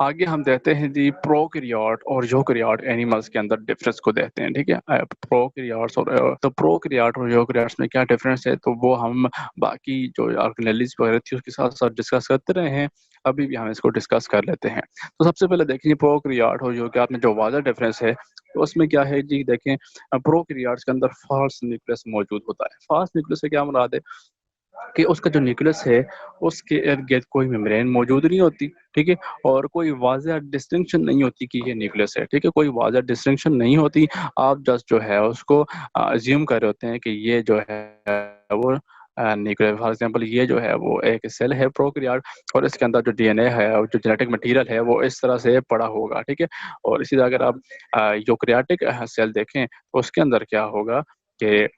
आगे हम देखते हैं जी प्रोकैरियोट और यूकैरियोट एनिमल्स के अंदर डिफरेंस को देखते हैं, ठीक है। प्रोकैरियोट्स और तो प्रोकैरियोट और यूकैरियोट्स में क्या डिफरेंस है, तो वो हम बाकी जो ऑर्गेनेलिज वगैरह थी उसके साथ साथ डिस्कस करते रहे हैं, अभी भी हम इसको डिस्कस कर लेते हैं। तो सबसे पहले देखिए प्रोकैरियोट और यूकैरियोट में जो वाज़ा डिफरेंस है, तो उसमें क्या है जी, देखें प्रोकैरियोट्स के अंदर फाल्स न्यूक्लियस मौजूद होता है। फाल्स न्यूक्लियस से क्या मुराद है कि उसका जो न्यूक्लियस है उसके इर्द-गिर्द कोई मेम्ब्रेन मौजूद नहीं होती, ठीक है? और कोई वाज़ह डिस्टिंक्शन नहीं होती कि ये न्यूक्लियस है, ठीक है? कोई वाज़ह डिस्टिंक्शन नहीं होती, आप जस्ट जो है उसको अज़्यूम कर रहे होते हैं कि ये जो है वो न्यूक्लियर फॉर एग्ज़ाम्पल ये जो है वो एक सेल है प्रोकैरियोट और इसके अंदर जो डीएनए है और जो जेनेटिक मटीरियल है वो इस तरह से पड़ा होगा, ठीक है? और इसी तरह अगर आप यूकैरियोटिक सेल देखें तो उसके अंदर क्या होगा कि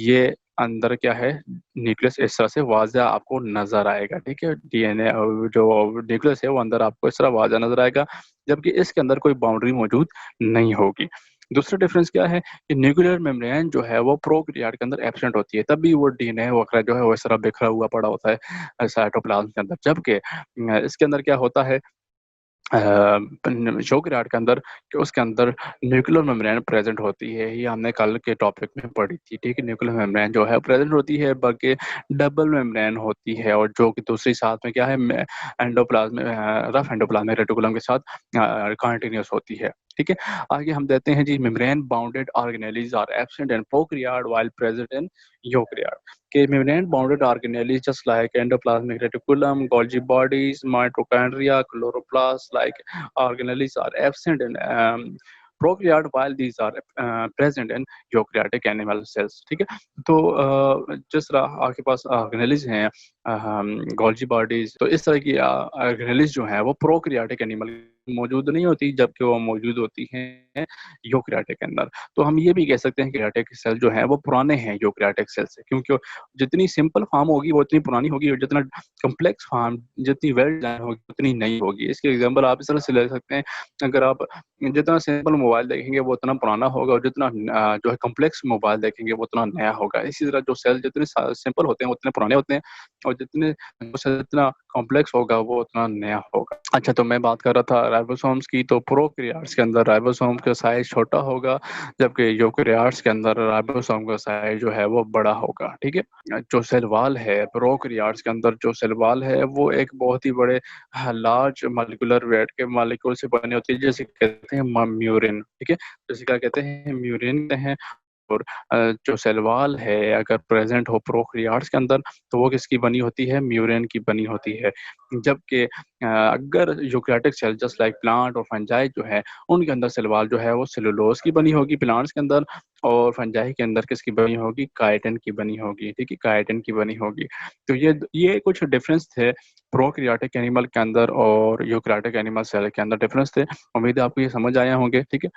ये अंदर क्या है न्यूक्लियस इस तरह से वाज़ह आपको नज़र आएगा, ठीक है? डीएनए जो न्यूक्लियस है वो अंदर आपको इस तरह वाज़ह नज़र आएगा, जबकि इसके अंदर कोई बाउंड्री मौजूद नहीं होगी। दूसरा डिफरेंस क्या है कि न्यूक्लियर मेम्ब्रेन जो है वो प्रोकैरियोट के अंदर एब्सेंट होती है, तब भी वो डीएनए वगैरह जो है वो इस तरह बिखरा हुआ पड़ा होता है साइटोप्लाज़्म के अंदर। जबकि इसके अंदर क्या होता है यूकैरियोट के अंदर कि उसके अंदर न्यूक्लियर मेम्ब्रेन प्रेज़ेंट होती है, ये हमने कल के टॉपिक में पढ़ी थी, ठीक है? न्यूक्लियर मेम्ब्रेन जो है प्रेज़ेंट होती है, बल्कि डबल मेम्ब्रेन होती है और जो कि दूसरी साथ में क्या है एंडोप्लाज़्म रफ एंडोप्लाज़्मिक रेटिकुलम के साथ कंटीन्यूअस होती है, ठीक है? आगे हम देखते हैं जी membrane bounded organelles are absent in prokaryote while present in eukaryote. कि membrane bounded organelles just like endoplasmic reticulum, Golgi bodies, mitochondria, chloroplasts like organelles are absent in prokaryote while these are present in eukaryotic animal cells, ठीक है। तो जिस तरह आपके पास organelles हैं Golgi bodies, तो इस तरह की ऑर्गेनेल्स जो हैं वो प्रोकैरियोटिक एनिमल मौजूद नहीं होती, जबकि वो मौजूद होती हैं यूकैरियोटिक के अंदर। तो हम ये भी कह सकते हैं कि यूकैरियोटिक सेल जो है वो पुराने हैं यूकैरियोटिक सेल से, क्योंकि जितनी सिंपल फॉर्म होगी वो उतनी पुरानी होगी और जितना कॉम्प्लेक्स फॉर्म जितनी वेल डिज़ाइन होगी उतनी नई होगी। इसके एग्जांपल आप इस तरह से ले सकते हैं, अगर आप जितना सिंपल मोबाइल देखेंगे वो उतना पुराना होगा और जितना जो है कॉम्प्लेक्स मोबाइल देखेंगे वो उतना नया होगा। इसी तरह जो सेल जितने सिंपल होते हैं उतने पुराने होते हैं और जितने सेल जितना कॉम्प्लेक्स होगा वो उतना नया होगा। अच्छा, तो मैं बात कर रहा था राइबोसोम्स की, तो प्रोकैरियोट्स के अंदर राइबोसोम का साइज़ छोटा होगा, जबकि यूकैरियोट्स के अंदर राइबोसोम का साइज़ जो है वो बड़ा होगा, ठीक है? जो सेल वॉल है प्रोकैरियोट्स के अंदर, जो सेल वॉल है वो एक बहुत ही बड़े लार्ज मॉलिक्यूलर वेट के मॉलिक्यूल से बनी होती है, जैसे कहते हैं म्यूरिन, ठीक है? जैसे क्या कहते हैं म्यूरिन कहते हैं। और जो सेल वॉल है अगर प्रेज़ेंट हो प्रोकैरियोट्स के अंदर तो वो किसकी बनी होती है? म्यूरिन की बनी होती है। जबकि अगर eukaryotic cell just like plant और फंजाई जो है उनके अंदर सेल वॉल जो है वो सेलुलोज की बनी होगी प्लांट्स के अंदर, और फंजाई के अंदर किसकी बनी होगी? काइटिन की बनी होगी, ठीक है? काइटिन की बनी होगी। तो ये कुछ डिफरेंस थे प्रोकैरियोटिक एनिमल के अंदर और यूकैरियोटिक एनिमल सेल के अंदर डिफरेंस थे। उम्मीद है आपको ये समझ आए होंगे, ठीक है?